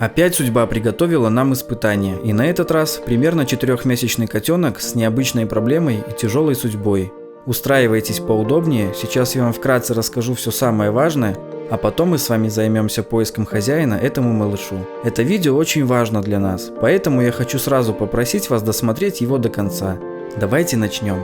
Опять судьба приготовила нам испытание, и на этот раз примерно 4-месячный котенок с необычной проблемой и тяжелой судьбой. Устраивайтесь поудобнее, сейчас я вам вкратце расскажу все самое важное, а потом мы с вами займемся поиском хозяина этому малышу. Это видео очень важно для нас, поэтому я хочу сразу попросить вас досмотреть его до конца. Давайте начнем.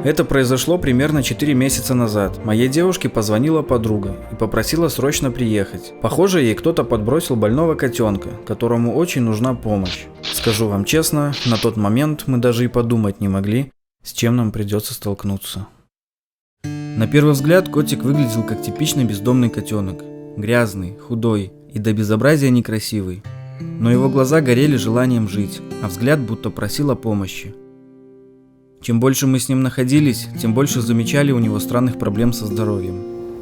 Это произошло примерно 4 месяца назад. Моей девушке позвонила подруга и попросила срочно приехать. Похоже, ей кто-то подбросил больного котенка, которому очень нужна помощь. Скажу вам честно, на тот момент мы даже и подумать не могли, с чем нам придется столкнуться. На первый взгляд котик выглядел как типичный бездомный котенок. Грязный, худой и до безобразия некрасивый. Но его глаза горели желанием жить, а взгляд будто просил о помощи. Чем больше мы с ним находились, тем больше замечали у него странных проблем со здоровьем.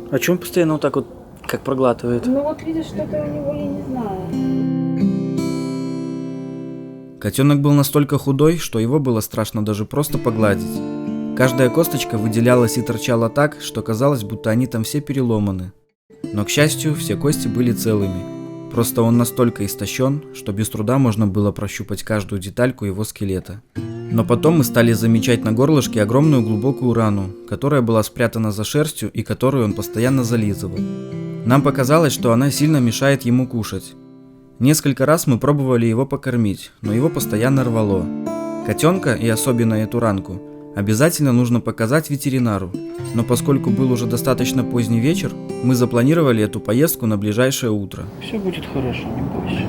А чё он постоянно вот так вот, как проглатывает? Ну вот видишь, что-то у него, я не знаю. Котенок был настолько худой, что его было страшно даже просто погладить. Каждая косточка выделялась и торчала так, что казалось, будто они там все переломаны. Но, к счастью, все кости были целыми. Просто он настолько истощен, что без труда можно было прощупать каждую детальку его скелета. Но потом мы стали замечать на горлышке огромную глубокую рану, которая была спрятана за шерстью и которую он постоянно зализывал. Нам показалось, что она сильно мешает ему кушать. Несколько раз мы пробовали его покормить, но его постоянно рвало. Котенка, и особенно эту ранку, обязательно нужно показать ветеринару, но поскольку был уже достаточно поздний вечер, мы запланировали эту поездку на ближайшее утро. Все будет хорошо, не бойся.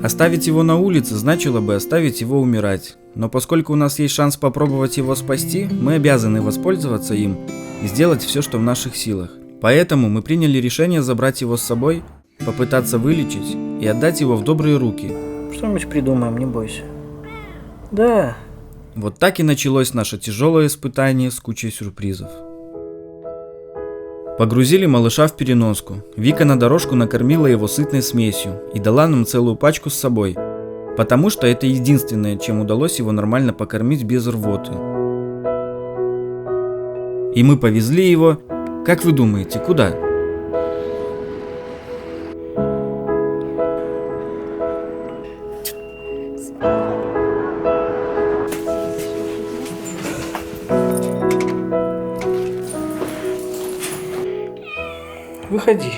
Оставить его на улице значило бы оставить его умирать, но поскольку у нас есть шанс попробовать его спасти, мы обязаны воспользоваться им и сделать все, что в наших силах. Поэтому мы приняли решение забрать его с собой, попытаться вылечить и отдать его в добрые руки. Что-нибудь придумаем, не бойся. Да. Вот так и началось наше тяжелое испытание с кучей сюрпризов. Погрузили малыша в переноску. Вика на дорожку накормила его сытной смесью и дала нам целую пачку с собой, потому что это единственное, чем удалось его нормально покормить без рвоты. И мы повезли его, как вы думаете, куда? Выходи.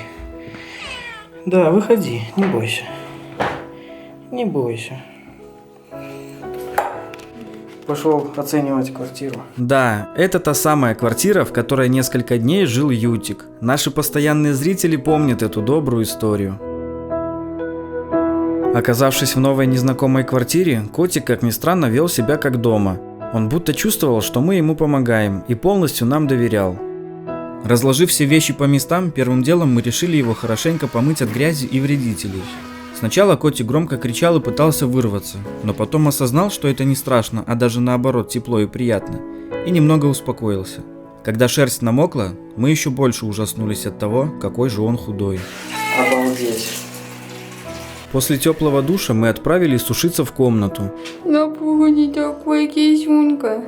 Да, выходи, не бойся. Не бойся. Пошел оценивать квартиру. Да, это та самая квартира, в которой несколько дней жил Ютик. Наши постоянные зрители помнят эту добрую историю. Оказавшись в новой незнакомой квартире, котик, как ни странно, вел себя как дома. Он будто чувствовал, что мы ему помогаем, и полностью нам доверял. Разложив все вещи по местам, первым делом мы решили его хорошенько помыть от грязи и вредителей. Сначала котик громко кричал и пытался вырваться, но потом осознал, что это не страшно, а даже наоборот тепло и приятно, и немного успокоился. Когда шерсть намокла, мы еще больше ужаснулись от того, какой же он худой. Обалдеть. После теплого душа мы отправились сушиться в комнату. На погоде такой кисюнька.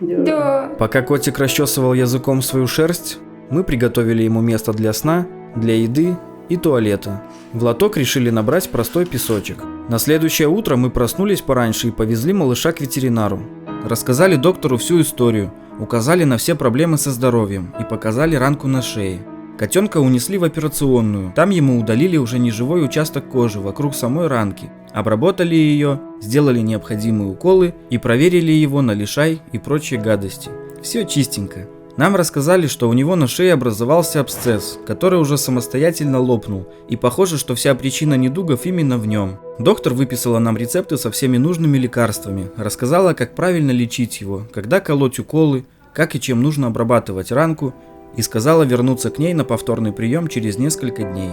Да. Пока котик расчесывал языком свою шерсть, мы приготовили ему место для сна, для еды и туалета. В лоток решили набрать простой песочек. На следующее утро мы проснулись пораньше и повезли малыша к ветеринару. Рассказали доктору всю историю, указали на все проблемы со здоровьем и показали ранку на шее. Котенка унесли в операционную, там ему удалили уже неживой участок кожи вокруг самой ранки, обработали ее, сделали необходимые уколы и проверили его на лишай и прочие гадости. Все чистенько. Нам рассказали, что у него на шее образовался абсцесс, который уже самостоятельно лопнул, и похоже, что вся причина недугов именно в нем. Доктор выписала нам рецепты со всеми нужными лекарствами, рассказала, как правильно лечить его, когда колоть уколы, как и чем нужно обрабатывать ранку, и сказала вернуться к ней на повторный прием через несколько дней.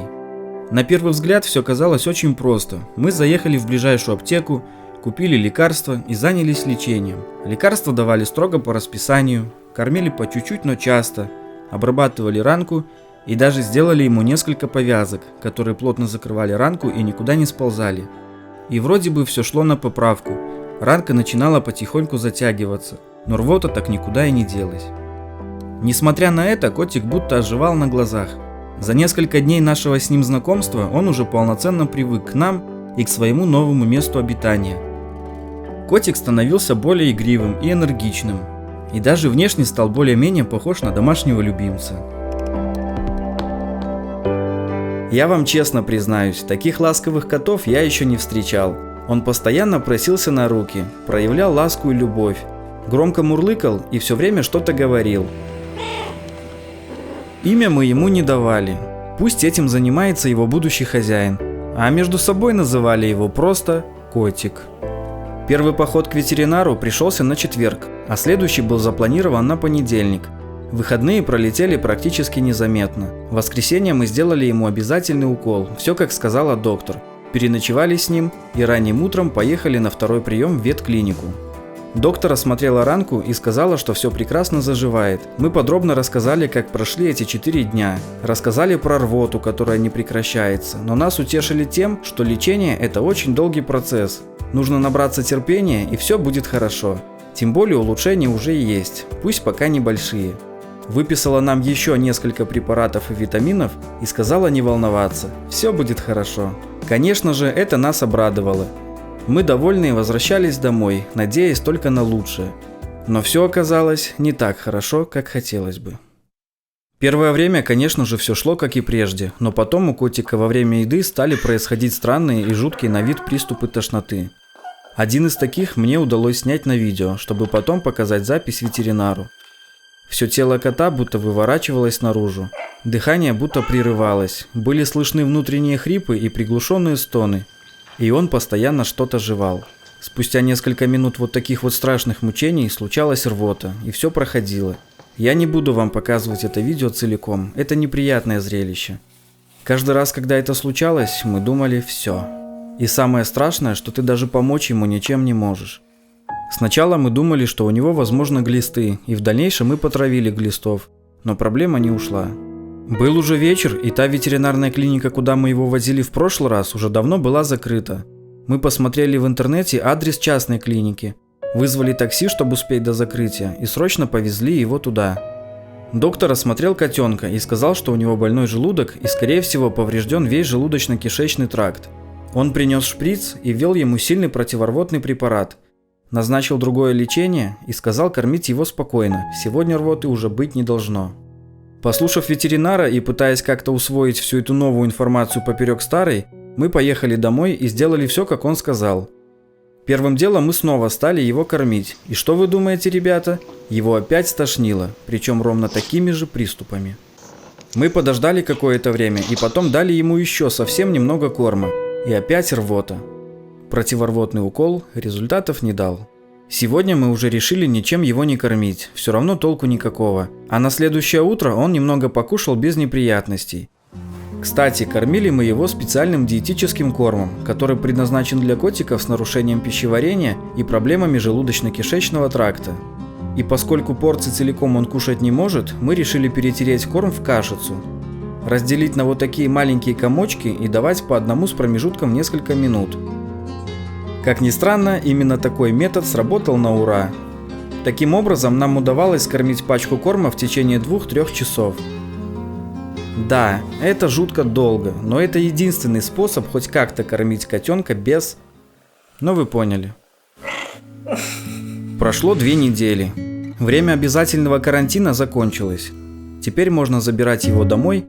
На первый взгляд все казалось очень просто. Мы заехали в ближайшую аптеку, купили лекарства и занялись лечением. Лекарства давали строго по расписанию, кормили по чуть-чуть, но часто, обрабатывали ранку и даже сделали ему несколько повязок, которые плотно закрывали ранку и никуда не сползали. И вроде бы все шло на поправку. Ранка начинала потихоньку затягиваться, но рвота так никуда и не делась. Несмотря на это, котик будто оживал на глазах. За несколько дней нашего с ним знакомства он уже полноценно привык к нам и к своему новому месту обитания. Котик становился более игривым и энергичным, и даже внешне стал более-менее похож на домашнего любимца. Я вам честно признаюсь, таких ласковых котов я еще не встречал. Он постоянно просился на руки, проявлял ласку и любовь, громко мурлыкал и все время что-то говорил. Имя мы ему не давали, пусть этим занимается его будущий хозяин, а между собой называли его просто Котик. Первый поход к ветеринару пришелся на четверг, а следующий был запланирован на понедельник. Выходные пролетели практически незаметно. В воскресенье мы сделали ему обязательный укол, все как сказала доктор. Переночевали с ним и ранним утром поехали на второй прием в ветклинику. Доктор осмотрела ранку и сказала, что все прекрасно заживает. Мы подробно рассказали, как прошли эти 4 дня. Рассказали про рвоту, которая не прекращается. Но нас утешили тем, что лечение – это очень долгий процесс. Нужно набраться терпения, и все будет хорошо. Тем более улучшения уже есть, пусть пока небольшие. Выписала нам еще несколько препаратов и витаминов и сказала не волноваться, все будет хорошо. Конечно же, это нас обрадовало. Мы довольные возвращались домой, надеясь только на лучшее. Но все оказалось не так хорошо, как хотелось бы. Первое время, конечно же, все шло как и прежде, но потом у котика во время еды стали происходить странные и жуткие на вид приступы тошноты. Один из таких мне удалось снять на видео, чтобы потом показать запись ветеринару. Все тело кота будто выворачивалось наружу, дыхание будто прерывалось, были слышны внутренние хрипы и приглушенные стоны, и он постоянно что-то жевал. Спустя несколько минут вот таких вот страшных мучений случалась рвота, и все проходило. Я не буду вам показывать это видео целиком, это неприятное зрелище. Каждый раз, когда это случалось, мы думали все. И самое страшное, что ты даже помочь ему ничем не можешь. Сначала мы думали, что у него возможно глисты, и в дальнейшем мы потравили глистов, но проблема не ушла. Был уже вечер, и та ветеринарная клиника, куда мы его возили в прошлый раз, уже давно была закрыта. Мы посмотрели в интернете адрес частной клиники, вызвали такси, чтобы успеть до закрытия, и срочно повезли его туда. Доктор осмотрел котенка и сказал, что у него больной желудок и, скорее всего, поврежден весь желудочно-кишечный тракт. Он принес шприц и ввел ему сильный противорвотный препарат. Назначил другое лечение и сказал кормить его спокойно, сегодня рвоты уже быть не должно. Послушав ветеринара и пытаясь как-то усвоить всю эту новую информацию поперек старой, мы поехали домой и сделали все, как он сказал. Первым делом мы снова стали его кормить, и что вы думаете, ребята? Его опять стошнило, причем ровно такими же приступами. Мы подождали какое-то время и потом дали ему еще совсем немного корма, и опять рвота. Противорвотный укол результатов не дал. Сегодня мы уже решили ничем его не кормить, все равно толку никакого. А на следующее утро он немного покушал без неприятностей. Кстати, кормили мы его специальным диетическим кормом, который предназначен для котиков с нарушением пищеварения и проблемами желудочно-кишечного тракта. И поскольку порции целиком он кушать не может, мы решили перетереть корм в кашицу. Разделить на вот такие маленькие комочки и давать по одному с промежутком несколько минут. Как ни странно, именно такой метод сработал на ура. Таким образом, нам удавалось скормить пачку корма в течение 2-3 часов. Да, это жутко долго, но это единственный способ хоть как-то кормить котенка без... Ну вы поняли. Прошло 2 недели. Время обязательного карантина закончилось. Теперь можно забирать его домой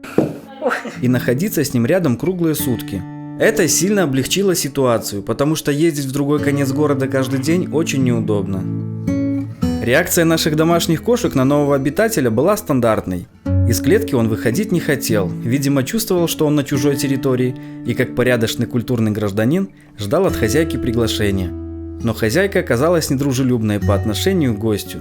и находиться с ним рядом круглые сутки. Это сильно облегчило ситуацию, потому что ездить в другой конец города каждый день очень неудобно. Реакция наших домашних кошек на нового обитателя была стандартной. Из клетки он выходить не хотел, видимо, чувствовал, что он на чужой территории, и как порядочный культурный гражданин ждал от хозяйки приглашения. Но хозяйка оказалась недружелюбной по отношению к гостю.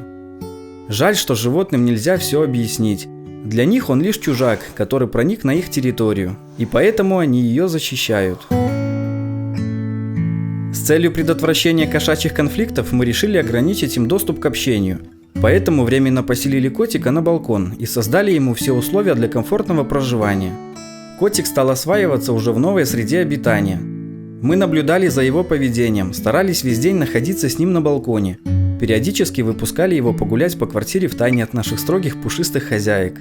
Жаль, что животным нельзя все объяснить. Для них он лишь чужак, который проник на их территорию, и поэтому они ее защищают. С целью предотвращения кошачьих конфликтов мы решили ограничить им доступ к общению. Поэтому временно поселили котика на балкон и создали ему все условия для комфортного проживания. Котик стал осваиваться уже в новой среде обитания. Мы наблюдали за его поведением, старались весь день находиться с ним на балконе. Периодически выпускали его погулять по квартире втайне от наших строгих пушистых хозяек.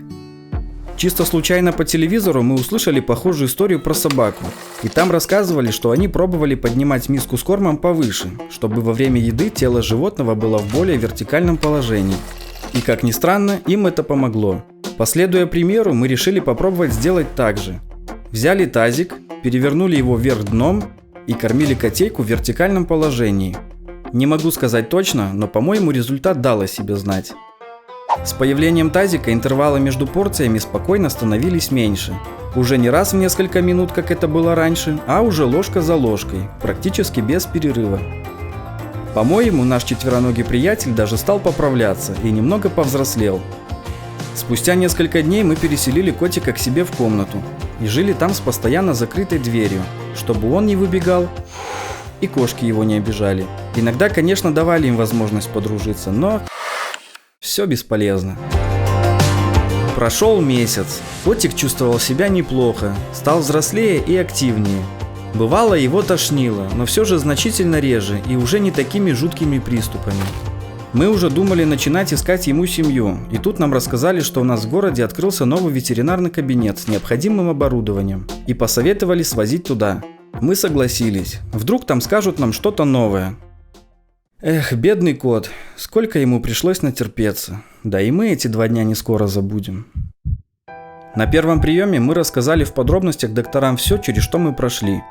Чисто случайно по телевизору мы услышали похожую историю про собаку. И там рассказывали, что они пробовали поднимать миску с кормом повыше, чтобы во время еды тело животного было в более вертикальном положении. И как ни странно, им это помогло. Последуя примеру, мы решили попробовать сделать так же. Взяли тазик, перевернули его вверх дном и кормили котейку в вертикальном положении. Не могу сказать точно, но по-моему результат дал о себе знать. С появлением тазика интервалы между порциями спокойно становились меньше. Уже не раз в несколько минут, как это было раньше, а уже ложка за ложкой, практически без перерыва. По-моему, наш четвероногий приятель даже стал поправляться и немного повзрослел. Спустя несколько дней мы переселили котика к себе в комнату и жили там с постоянно закрытой дверью, чтобы он не выбегал и кошки его не обижали. Иногда, конечно, давали им возможность подружиться, но все бесполезно. Прошел месяц. Котик чувствовал себя неплохо, стал взрослее и активнее. Бывало, его тошнило, но все же значительно реже и уже не такими жуткими приступами. Мы уже думали начинать искать ему семью, и тут нам рассказали, что у нас в городе открылся новый ветеринарный кабинет с необходимым оборудованием, и посоветовали свозить туда. Мы согласились. Вдруг там скажут нам что-то новое. Эх, бедный кот, сколько ему пришлось натерпеться. Да и мы эти 2 дня не скоро забудем. На первом приеме мы рассказали в подробностях докторам все, через что мы прошли.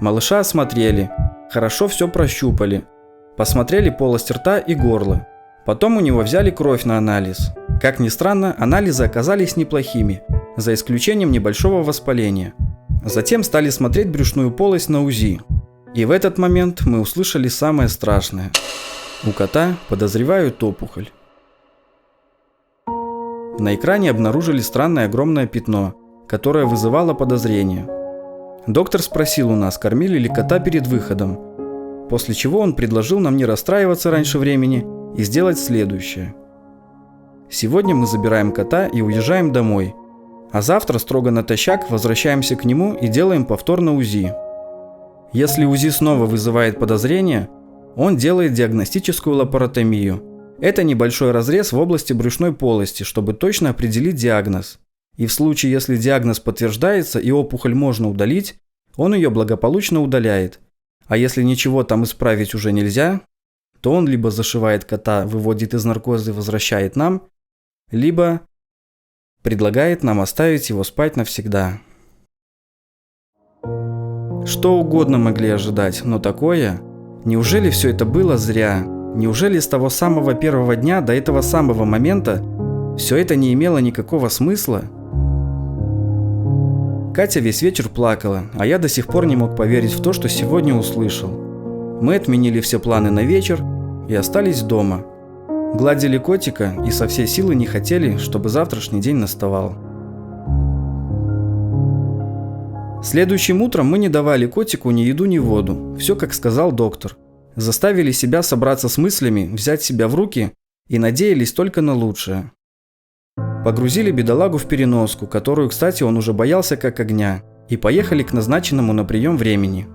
Малыша осмотрели, хорошо все прощупали, посмотрели полость рта и горла. Потом у него взяли кровь на анализ. Как ни странно, анализы оказались неплохими, за исключением небольшого воспаления. Затем стали смотреть брюшную полость на УЗИ. И в этот момент мы услышали самое страшное. У кота подозревают опухоль. На экране обнаружили странное огромное пятно, которое вызывало подозрение. Доктор спросил у нас, кормили ли кота перед выходом, после чего он предложил нам не расстраиваться раньше времени и сделать следующее. Сегодня мы забираем кота и уезжаем домой, а завтра строго натощак возвращаемся к нему и делаем повторно УЗИ. Если УЗИ снова вызывает подозрение, он делает диагностическую лапаротомию. Это небольшой разрез в области брюшной полости, чтобы точно определить диагноз. И в случае, если диагноз подтверждается и опухоль можно удалить, он ее благополучно удаляет. А если ничего там исправить уже нельзя, то он либо зашивает кота, выводит из наркоза и возвращает нам, либо предлагает нам оставить его спать навсегда. Что угодно могли ожидать, но такое... Неужели все это было зря? Неужели с того самого первого дня до этого самого момента все это не имело никакого смысла? Катя весь вечер плакала, а я до сих пор не мог поверить в то, что сегодня услышал. Мы отменили все планы на вечер и остались дома. Гладили котика и со всей силы не хотели, чтобы завтрашний день наставал. Следующим утром мы не давали котику ни еду, ни воду. Все, как сказал доктор. Заставили себя собраться с мыслями, взять себя в руки и надеялись только на лучшее. Погрузили бедолагу в переноску, которую, кстати, он уже боялся как огня, и поехали к назначенному на прием времени.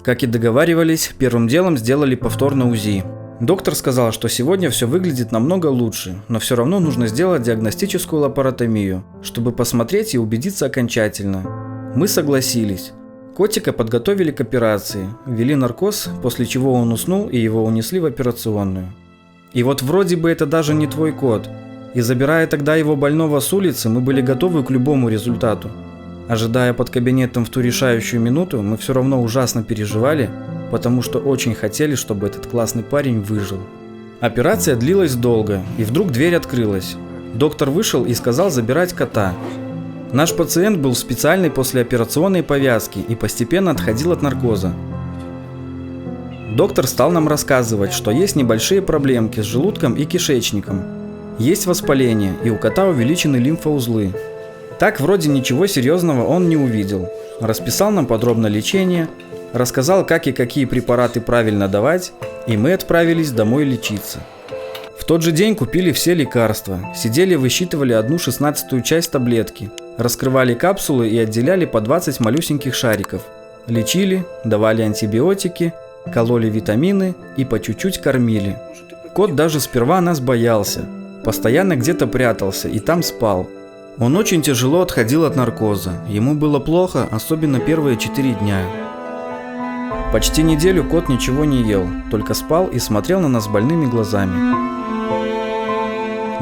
Как и договаривались, первым делом сделали повторно УЗИ. Доктор сказал, что сегодня все выглядит намного лучше, но все равно нужно сделать диагностическую лапаротомию, чтобы посмотреть и убедиться окончательно. Мы согласились. Котика подготовили к операции, ввели наркоз, после чего он уснул и его унесли в операционную. И вот вроде бы это даже не твой кот. И забирая тогда его больного с улицы, мы были готовы к любому результату. Ожидая под кабинетом в ту решающую минуту, мы все равно ужасно переживали, потому что очень хотели, чтобы этот классный парень выжил. Операция длилась долго, и вдруг дверь открылась. Доктор вышел и сказал забирать кота. Наш пациент был в специальной послеоперационной повязке и постепенно отходил от наркоза. Доктор стал нам рассказывать, что есть небольшие проблемки с желудком и кишечником. Есть воспаление, и у кота увеличены лимфоузлы. Так вроде ничего серьезного он не увидел. Расписал нам подробно лечение, рассказал, как и какие препараты правильно давать, и мы отправились домой лечиться. В тот же день купили все лекарства, сидели высчитывали 1/16 часть таблетки, раскрывали капсулы и отделяли по 20 малюсеньких шариков. Лечили, давали антибиотики, кололи витамины и по чуть-чуть кормили. Кот даже сперва нас боялся, постоянно где-то прятался и там спал. Он очень тяжело отходил от наркоза. Ему было плохо, особенно первые 4 дня. Почти неделю кот ничего не ел, только спал и смотрел на нас больными глазами.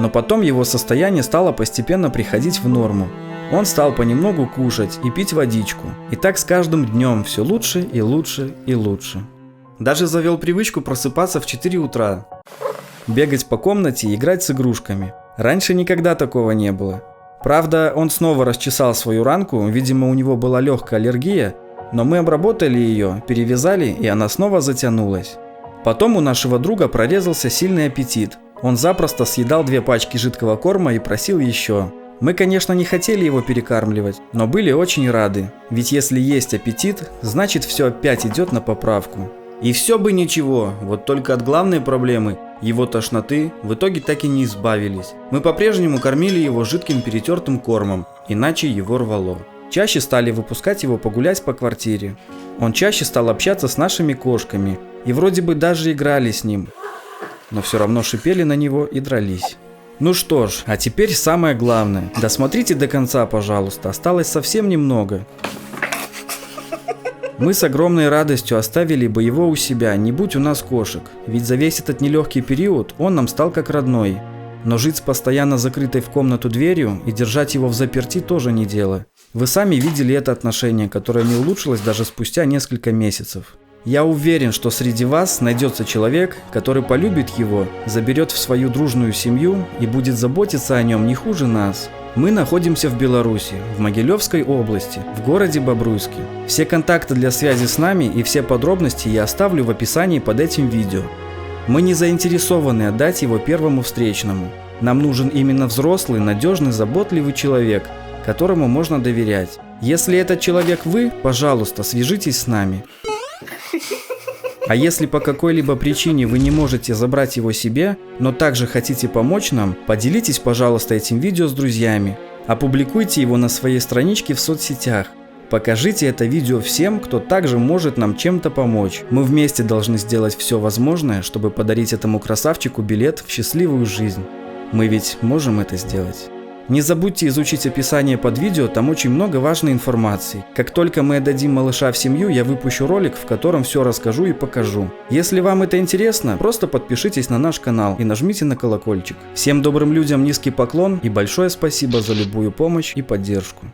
Но потом его состояние стало постепенно приходить в норму. Он стал понемногу кушать и пить водичку. И так с каждым днем все лучше и лучше и лучше. Даже завел привычку просыпаться в 4 утра. Бегать по комнате и играть с игрушками. Раньше никогда такого не было. Правда, он снова расчесал свою ранку, видимо, у него была легкая аллергия, но мы обработали ее, перевязали, и она снова затянулась. Потом у нашего друга прорезался сильный аппетит. Он запросто съедал 2 пачки жидкого корма и просил еще. Мы, конечно, не хотели его перекармливать, но были очень рады, ведь если есть аппетит, значит все опять идет на поправку. И все бы ничего, вот только от главной проблемы, его тошноты, в итоге так и не избавились. Мы по-прежнему кормили его жидким перетертым кормом, иначе его рвало. Чаще стали выпускать его погулять по квартире. Он чаще стал общаться с нашими кошками, и вроде бы даже играли с ним, но все равно шипели на него и дрались. Ну что ж, а теперь самое главное. Досмотрите до конца, пожалуйста, осталось совсем немного. Мы с огромной радостью оставили бы его у себя, не будь у нас кошек, ведь за весь этот нелегкий период он нам стал как родной. Но жить с постоянно закрытой в комнату дверью и держать его взаперти тоже не дело. Вы сами видели это отношение, которое не улучшилось даже спустя несколько месяцев. Я уверен, что среди вас найдется человек, который полюбит его, заберет в свою дружную семью и будет заботиться о нем не хуже нас. Мы находимся в Беларуси, в Могилевской области, в городе Бобруйске. Все контакты для связи с нами и все подробности я оставлю в описании под этим видео. Мы не заинтересованы отдать его первому встречному. Нам нужен именно взрослый, надежный, заботливый человек, которому можно доверять. Если этот человек вы, пожалуйста, свяжитесь с нами. А если по какой-либо причине вы не можете забрать его себе, но также хотите помочь нам, поделитесь, пожалуйста, этим видео с друзьями. Опубликуйте его на своей страничке в соцсетях. Покажите это видео всем, кто также может нам чем-то помочь. Мы вместе должны сделать все возможное, чтобы подарить этому красавчику билет в счастливую жизнь. Мы ведь можем это сделать. Не забудьте изучить описание под видео, там очень много важной информации. Как только мы отдадим малыша в семью, я выпущу ролик, в котором все расскажу и покажу. Если вам это интересно, просто подпишитесь на наш канал и нажмите на колокольчик. Всем добрым людям низкий поклон и большое спасибо за любую помощь и поддержку.